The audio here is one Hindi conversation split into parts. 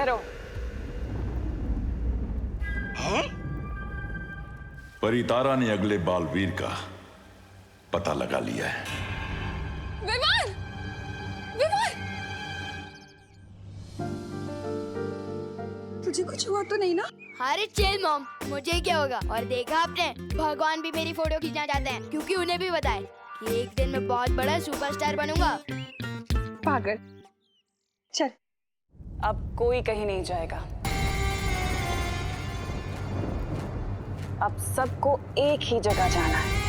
ठहरो। हैं? परितारा ने अगले बालवीर का पता लगा लिया है। विवान! विवान! तुझे कुछ हुआ तो नहीं ना? अरे चिल मॉम, मुझे क्या होगा। और देखा आपने, भगवान भी मेरी फोटो खींचना चाहते हैं क्योंकि उन्हें भी पता है कि एक दिन मैं बहुत बड़ा सुपरस्टार बनूंगा। पागल। चल, अब कोई कहीं नहीं जाएगा। अब सबको एक ही जगह जाना है।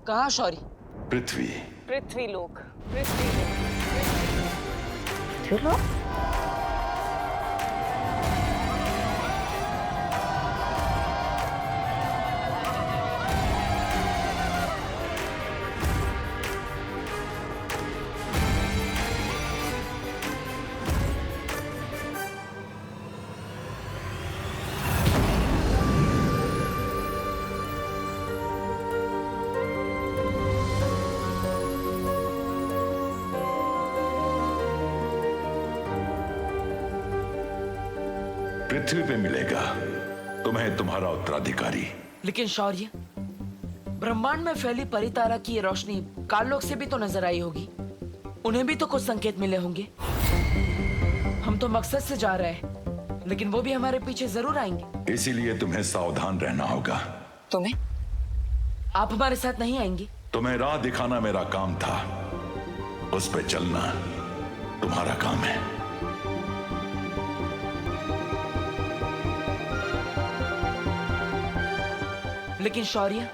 कहाँ शौरी? पृथ्वी। पृथ्वीलोक। पृथ्वीलोक। पृथ्वी पे मिलेगा तुम्हें तुम्हारा उत्तराधिकारी। लेकिन शौर्य, ब्रह्मांड में फैली परितारा की ये रोशनी काललोक से भी तो नजर आई होगी। उन्हें भी तो कुछ संकेत मिले होंगे। हम तो मकसद से जा रहे हैं, लेकिन वो भी हमारे पीछे जरूर आएंगे। इसीलिए तुम्हें सावधान रहना होगा। तुम्हें? आप हमारे साथ नहीं आएंगे? तुम्हें राह दिखाना मेरा काम था, उस पे चलना तुम्हारा काम है। लेकिन शौर्य,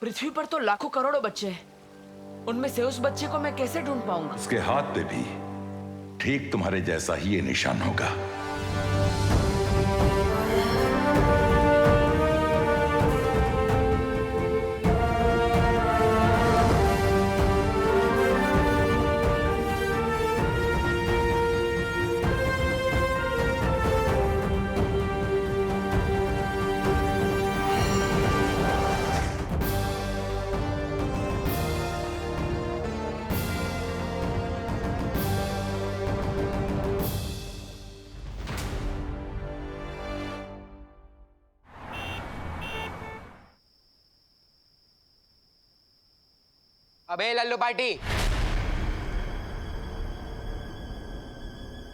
पृथ्वी पर तो लाखों करोड़ों बच्चे हैं। उनमें से उस बच्चे को मैं कैसे ढूंढ पाऊंगा? उसके हाथ पे भी ठीक तुम्हारे जैसा ही ये निशान होगा। अबे लल्लू पार्टी,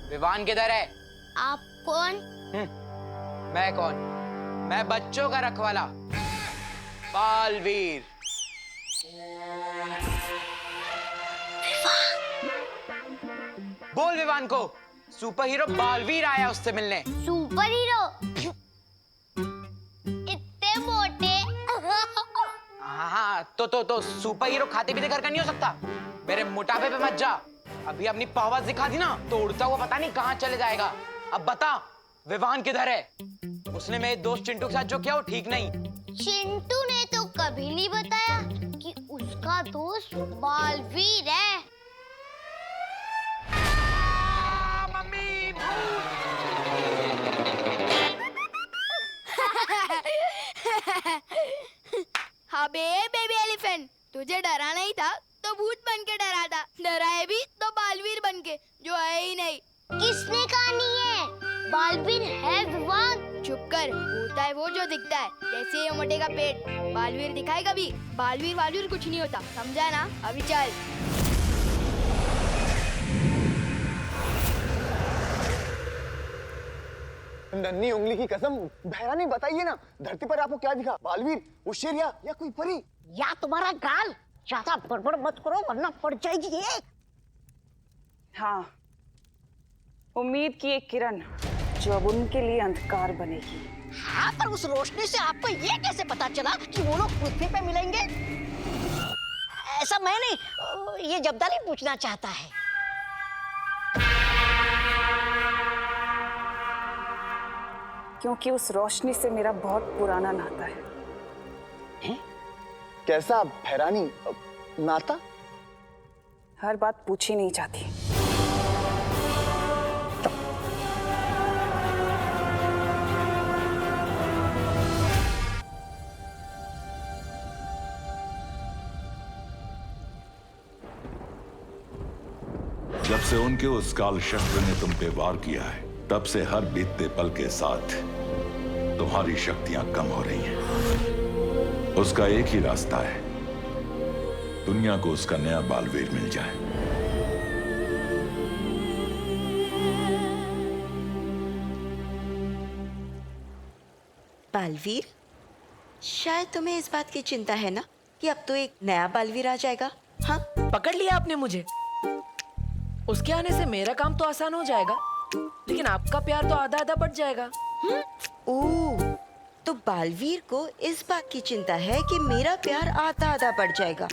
विवान किधर है? आप कौन? मैं कौन? मैं बच्चों का रखवाला, बालवीर। बोल विवान को, सुपर हीरो बालवीर आया उससे मिलने। Super hero? इतने मोटे? हाँ, तो सुपर हीरो खाते पीते घर का नहीं हो सकता। मेरे मोटापे पे मत जा। अभी अपनी पावर दिखा दी ना तो उड़ता हुआ पता नहीं कहाँ चले जाएगा। अब बता, विवान किधर है? उसने मेरे दोस्त चिंटू के साथ जो किया वो ठीक नहीं। चिंटू ने तो कभी नहीं बताया कि उसका दोस्त बालवीर है। मम्मी, अबे बेबी एलिफेंट, तुझे डराना ही था तो भूत बन के डरा था। डराए भी तो बालवीर बन के, जो है ही नहीं। किसने कहा नहीं है? बालवीर है विवान। चुप कर, होता है वो जो दिखता है। जैसे ये मोटे का पेट, बालवीर दिखाए कभी? बालवीर कुछ नहीं होता, समझा ना? अभी चल। नन्ही उंगली की कसम, बहरा नहीं, बताइए ना, धरती पर आपको क्या दिखा? बालवीर, उश्शेर या कोई परी? या तुम्हारा गाल? ज्यादा बड़बड़ मत करो वरना पड़ जाएगी ये। हाँ, उम्मीद की एक किरण जो अब उनके लिए अंधकार बनेगी। हाँ, पर उस रोशनी से आपको ये कैसे पता चला कि वो लोग पृथ्वी पे मिलेंगे? ऐसा मैं नहीं, ये जब्दाली पूछना चाहता है। क्योंकि उस रोशनी से मेरा बहुत पुराना नाता है। कैसा भैरानी नाता? हर बात पूछी नहीं जाती। जब से उनके उस काल शस्त्र ने तुम पे वार किया है, तब से हर बीतते पल के साथ तुम्हारी शक्तियां कम हो रही हैं। उसका एक ही रास्ता है, दुनिया को उसका नया बालवीर मिल जाए। बालवीर, शायद तुम्हें इस बात की चिंता है ना कि अब तो एक नया बालवीर आ जाएगा। हाँ, पकड़ लिया आपने मुझे। उसके आने से मेरा काम तो आसान हो जाएगा, लेकिन आपका प्यार तो आधा आधा बढ़ जाएगा। ओह, तो बालवीर को इस बात की चिंता है कि मेरा प्यार आधा आधा बढ़ जाएगा।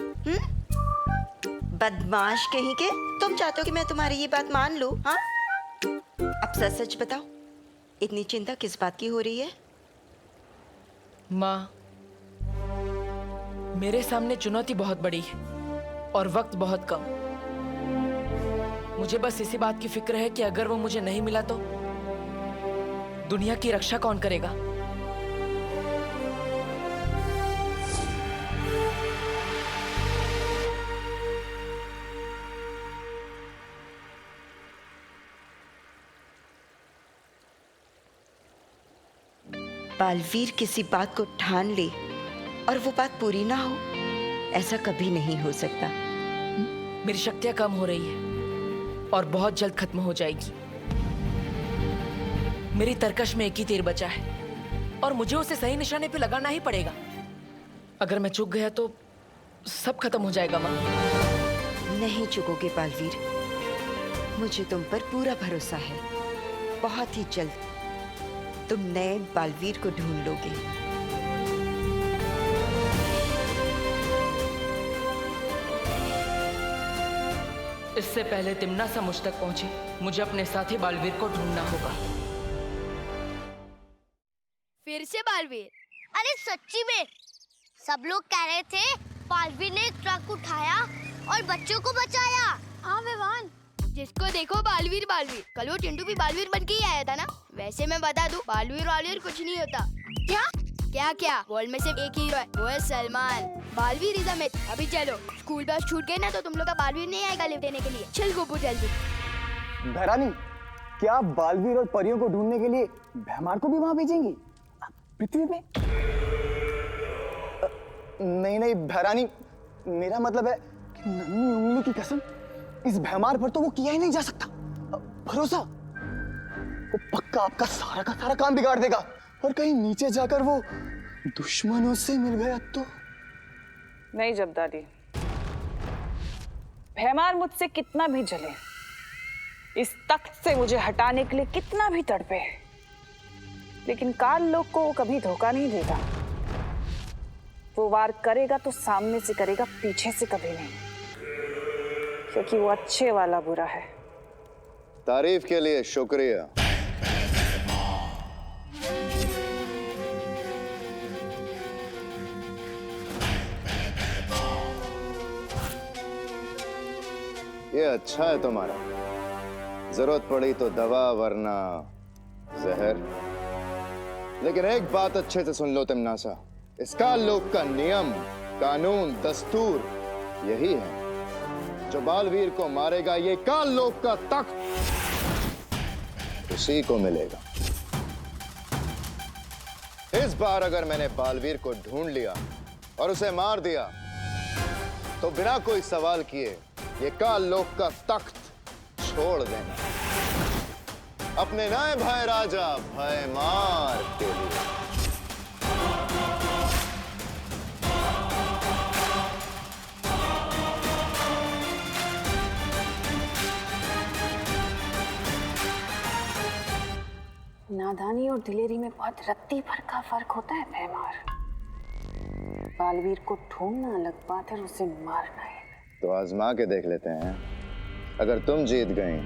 बदमाश कहीं के, तुम चाहते हो कि मैं तुम्हारी ये बात मान लूं? हाँ, अब सच सच बताओ, इतनी चिंता किस बात की हो रही है? माँ, मेरे सामने चुनौती बहुत बड़ी है और वक्त बहुत कम। मुझे बस इसी बात की फिक्र है कि अगर वो मुझे नहीं मिला तो दुनिया की रक्षा कौन करेगा? बालवीर किसी बात को ठान ले और वो बात पूरी ना हो, ऐसा कभी नहीं हो सकता। मेरी शक्तियां कम हो रही है और बहुत जल्द खत्म हो जाएगी। मेरी तरकश में एक ही तीर बचा है और मुझे उसे सही निशाने पे लगाना ही पड़ेगा। अगर मैं चूक गया तो सब खत्म हो जाएगा माँ। नहीं चुकोगे बालवीर, मुझे तुम पर पूरा भरोसा है। बहुत ही जल्द तुम नए बालवीर को ढूंढ लोगे। इससे पहले तिम्ना सा मुझ तक पहुंचे, मुझे अपने साथी बालवीर को ढूंढना होगा। फिर से बालवीर? अरे सच्ची में सब लोग कह रहे थे बालवीर ने एक ट्रक उठाया और बच्चों को बचाया। हाँ विवान, जिसको देखो बालवीर बालवीर। कल वो टिंटू भी बालवीर बन के ही आया था ना। वैसे मैं बता दूं, बालवीर वालवीर कुछ नहीं होता। क्या क्या क्या वर्ल्ड में सिर्फ एक हीरो है, वो है Salman. Baalveer is a myth. अभी चलो, स्कूल बस छूट गए ना तो तुम लोग का बालवीर नहीं आएगा लिफ्ट देने के लिए। चल गोपू जल्दी। भैरानी, क्या आप बालवीर और परियों को ढूंढने के लिए भैमार को भी वहां भेजेंगी? पृथ्वी पे? नहीं नहीं भैरानी, मेरा मतलब है कि नन्ही उंगली की कसम, इस भैमार पर तो वो किया ही नहीं जा सकता। भरोसा, वो पक्का आपका सारा का सारा काम बिगाड़ देगा और कहीं नीचे जाकर वो दुश्मनों से मिल गया तो। नहीं जब्दारी, भैमार मुझसे कितना भी जले, इस तख्त से मुझे हटाने के लिए कितना भी तड़पे, लेकिन काल लोग को वो कभी धोखा नहीं देगा। वो वार करेगा तो सामने से करेगा, पीछे से कभी नहीं, क्योंकि वो अच्छे वाला बुरा है। तारीफ के लिए शुक्रिया। ये अच्छा है तुम्हारा, जरूरत पड़ी तो दवा वरना जहर। लेकिन एक बात अच्छे से सुन लो तिम्नासा, इस काल लोक का नियम, कानून, दस्तूर यही है, जो बालवीर को मारेगा ये काल लोक का तख्त उसी को मिलेगा। इस बार अगर मैंने बालवीर को ढूंढ लिया और उसे मार दिया तो बिना कोई सवाल किए ये काल लोक का तख्त छोड़ देना अपने नए भाई राजा भयमार के लिए। नादानी और दिलेरी में बहुत रत्ती भर का फर्क होता है भैमार। बालवीर को ढूंढना अलग बात है, उसे मारना है। तो आजमा के देख लेते हैं, अगर तुम जीत गई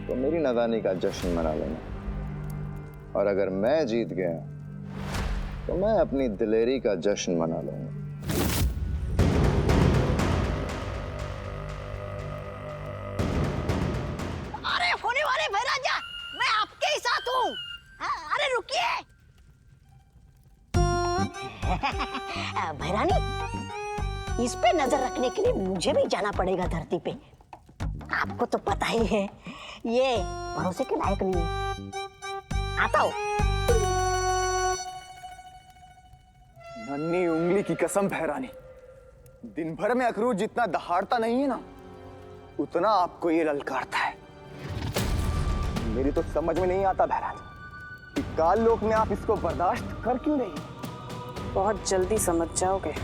तो मेरी नादानी का जश्न मना लेना, और अगर मैं जीत गया तो मैं अपनी दिलेरी का जश्न मना लूंगा। अरे होने वाले भाई राजा, मैं आपके ही साथ हूँ। अरे रुकिए। भैरानी, इस पे नजर रखने के लिए मुझे भी जाना पड़ेगा धरती पे। आपको तो पता ही है ये भरोसे के लायक नहीं है। आता हूँ। नन्ही उंगली की कसम भैरानी, दिन भर में अखरूट जितना दहाड़ता नहीं है ना, उतना आपको ये ललकारता है। मेरी तो समझ में नहीं आता भैरानी कि काल लोक में आप इसको बर्दाश्त कर क्यों नहीं। बहुत जल्दी समझ जाओगे।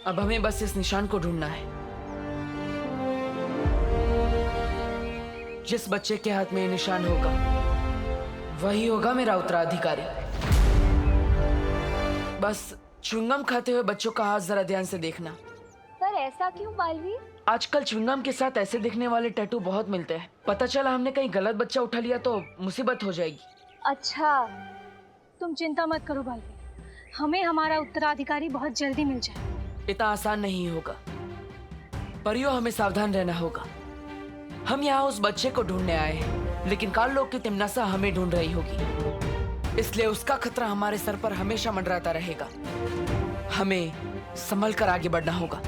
अब हमें बस इस निशान को ढूंढना है। जिस बच्चे के हाथ में ये निशान होगा वही होगा मेरा उत्तराधिकारी। बस च्युइंगम खाते हुए बच्चों का हाथ जरा ध्यान से देखना। पर ऐसा क्यों बालवीर? आजकल च्युइंगम के साथ ऐसे दिखने वाले टैटू बहुत मिलते हैं। पता चला हमने कहीं गलत बच्चा उठा लिया तो मुसीबत हो जाएगी। अच्छा, तुम चिंता मत करो बालवीर, हमें हमारा उत्तराधिकारी बहुत जल्दी मिल जाए। इतना आसान नहीं होगा परियों, हमें सावधान रहना होगा। हम यहाँ उस बच्चे को ढूंढने आए हैं, लेकिन काल लोक की तिमनासा हमें ढूंढ रही होगी, इसलिए उसका खतरा हमारे सर पर हमेशा मंडराता रहेगा। हमें संभल कर आगे बढ़ना होगा।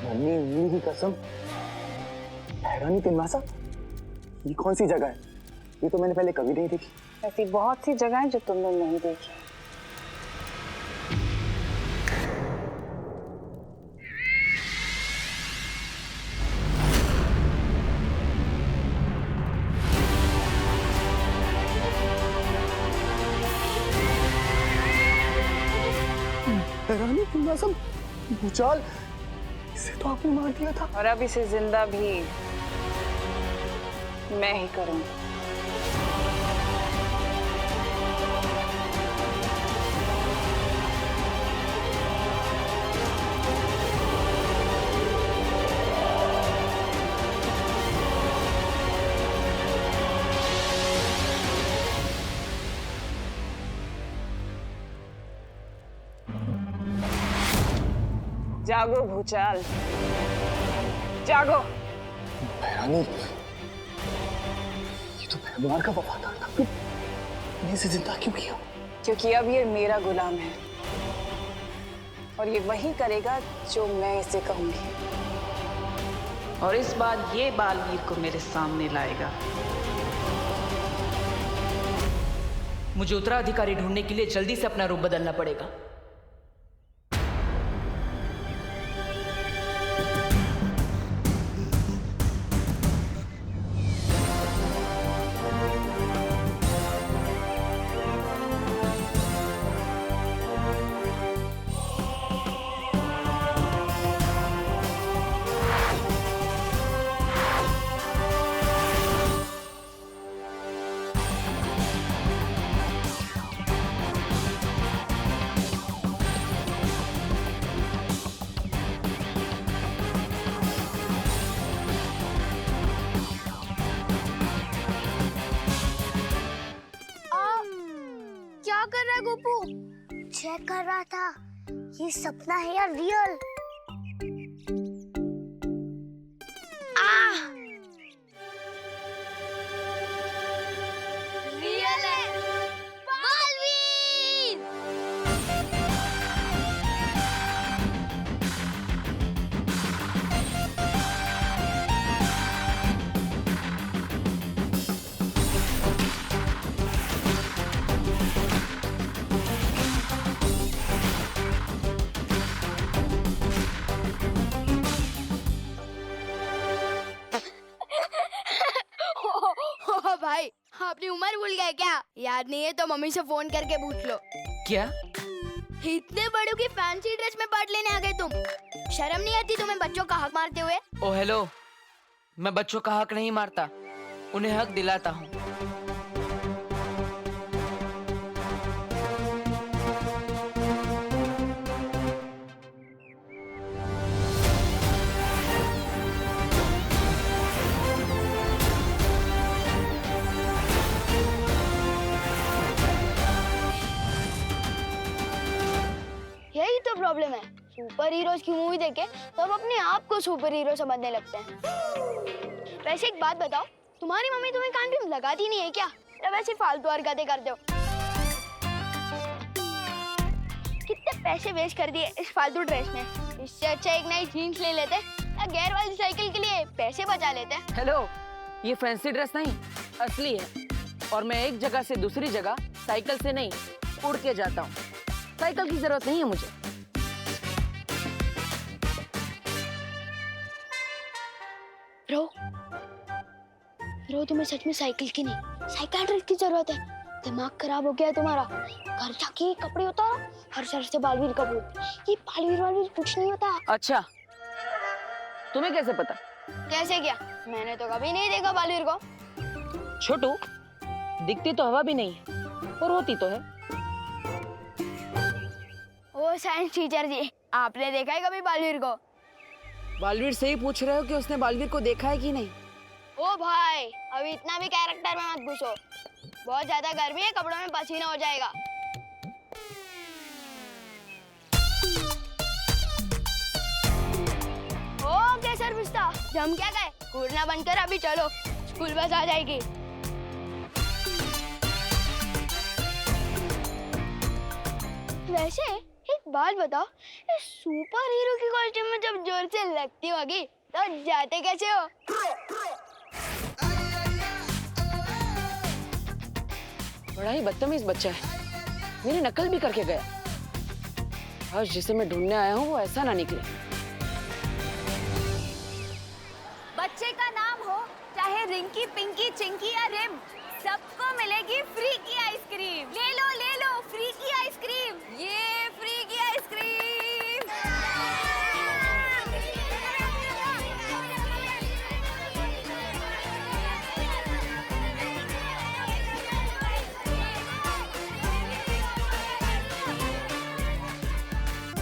नन्ही उंगली की कसम भैरानी तिमनासा, ये कौन सी जगह है? ये तो मैंने पहले कभी नहीं देखी। ऐसी बहुत सी जगहें जो तुमने नहीं देखी। भैरानी तिमनासा, भूचाल, इसे तो आपने मार दिया था। और अब इसे जिंदा भी मैं ही करूंगी। जागो भूचाल, जागो। भैरानी, ये तो भगवान का वफादार था, तुमने इसे जिंदा क्यों किया? क्योंकि अब ये मेरा गुलाम है और ये वही करेगा जो मैं इसे कहूंगी। और इस बार ये बालवीर को मेरे सामने लाएगा। मुझे उत्तराधिकारी ढूंढने के लिए जल्दी से अपना रूप बदलना पड़ेगा। कर रहा है गोपू? चेक कर रहा था ये सपना है या रियल। रियल है। बालवीर! ओ भाई, अपनी उम्र भूल गए क्या? याद नहीं है तो मम्मी से फोन करके पूछ लो। क्या? इतने बड़ों की फैंसी ड्रेस में पार्ट लेने आ गए तुम? शर्म नहीं आती तुम्हें बच्चों का हक मारते हुए? ओ हेलो, मैं बच्चों का हक नहीं मारता, उन्हें हक दिलाता हूँ। यही तो प्रॉब्लम है, सुपर हीरोज की मूवी देखे तो हम अपने आप को सुपर हीरो समझने लगते हैं। वैसे एक बात बताओ, तुम्हारी मम्मी तुम्हें कान भी लगाती नहीं है क्या, या वैसे फालतू हरकतें करते हो? कितने पैसे वेस्ट कर दिए इस फालतू ड्रेस में, इससे अच्छा एक नई जीन्स ले लेते या गेयर वाली साइकिल के लिए पैसे बचा लेते। हेलो, ये फैंसी ड्रेस नहीं, असली है। और मैं एक जगह से दूसरी जगह साइकिल से नहीं, उड़ के जाता हूँ। साइकिल की जरूरत नहीं है मुझे। रो तुम्हें सच में साइकिल की नहीं, साइकियाट्रिस्ट की जरूरत है। दिमाग खराब हो गया है तुम्हारा। घर जाके कपड़े उतारो, हर शहर से बालवीर का बोल। ये बालवीर कुछ नहीं होता। अच्छा, तुम्हें कैसे पता? कैसे क्या? मैंने तो कभी नहीं देखा बालवीर को। छोटू, दिखती तो हवा भी नहीं है और होती तो है। ओ साइंस टीचर जी, आपने देखा है कभी बालवीर को? बालवीर से ही पूछ रहे हो कि उसने बालवीर को देखा है कि नहीं? ओ भाई, अभी इतना भी कैरेक्टर में मत घुसो। बहुत ज्यादा गर्मी है, कपड़ों में पसीना हो जाएगा। ओके सर बिस्ता, जम क्या गए? कूदना बंद कर, अभी चलो, स्कूल बस आ जाएगी। वैसे एक बात बताओ, इस सुपर हीरो की कॉस्ट्यूम में जब जोर से लगती होगी तो जाते कैसे हो? बड़ा ही बदतमीज बच्चा है, मेरी नकल भी करके गया। आज जिसे मैं ढूंढने आया हूँ वो ऐसा ना निकले। बच्चे का नाम हो चाहे रिंकी, पिंकी, चिंकी या रिम, सबको मिलेगी फ्री की आइसक्रीम। ले लो फ्री की आइसक्रीम, ये फ्री की आइसक्रीम।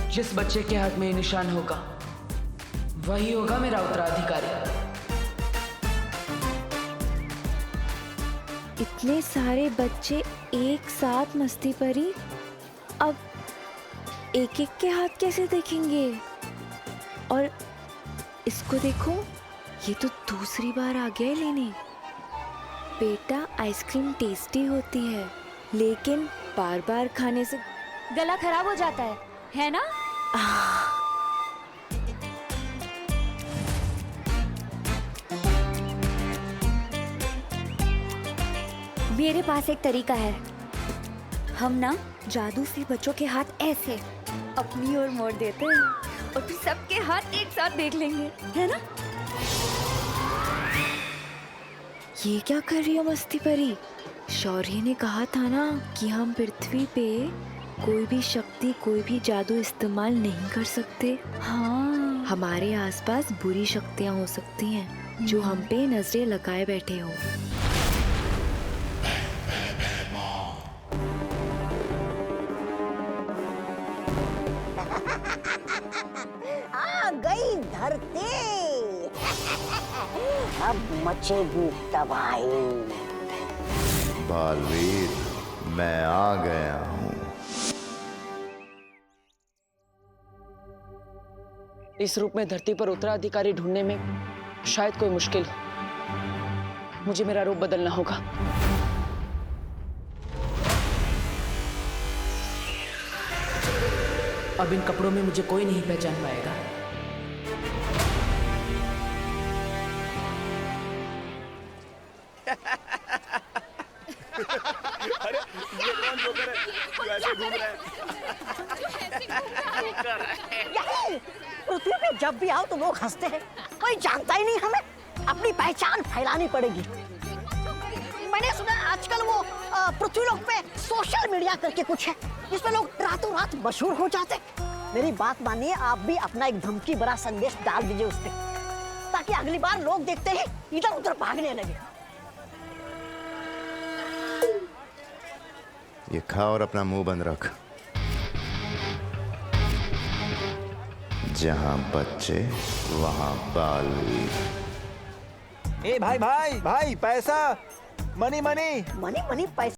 जिस बच्चे के हाथ में ये निशान होगा वही होगा मेरा उत्तराधिकारी। इतने सारे बच्चे एक साथ मस्ती परी, अब एक एक के हाथ कैसे देखेंगे? और इसको देखो, ये तो दूसरी बार आ गया है लेने। बेटा, आइसक्रीम टेस्टी होती है, लेकिन बार बार खाने से गला खराब हो जाता है ना? मेरे पास एक तरीका है। हम ना जादू से बच्चों के हाथ ऐसे अपनी ओर मोड़ देते हैं और फिर सबके हाथ एक साथ देख लेंगे, है ना? ये क्या कर रही हो मस्ती परी? शौर्य ने कहा था ना कि हम पृथ्वी पे कोई भी शक्ति, कोई भी जादू इस्तेमाल नहीं कर सकते। हाँ, हमारे आसपास बुरी शक्तियाँ हो सकती हैं जो हम पे नजरें लगाए बैठे हो। आ गई धरती, अब मचेगी तबाही। बालवीर, मैं आ गया हूं। इस रूप में धरती पर उत्तराधिकारी ढूंढने में शायद कोई मुश्किल हो। मुझे मेरा रूप बदलना होगा। अब इन कपड़ों में मुझे कोई नहीं पहचान पाएगा। अरे ये कौन जोकर है? तू ऐसे घूम रहा है? पृथ्वी पे जब भी आओ तो लोग हंसते हैं, कोई जानता ही नहीं हमें। अपनी पहचान फैलानी पड़ेगी। मैंने सुना आजकल वो पृथ्वी लोक पे सोशल मीडिया करके कुछ है जिसमें लोग रातों रात मशहूर हो जाते। मेरी बात मानिए, आप भी अपना एक धमकी भरा संदेश डाल दीजिए उस पे, ताकि अगली बार लोग देखते ही इधर उधर भागने लगे। ये खा और अपना मुंह बंद रख। जहां बच्चे वहां बालवीर। ए भाई भाई भाई, पैसा, मनी मनी मनी मनी पैसा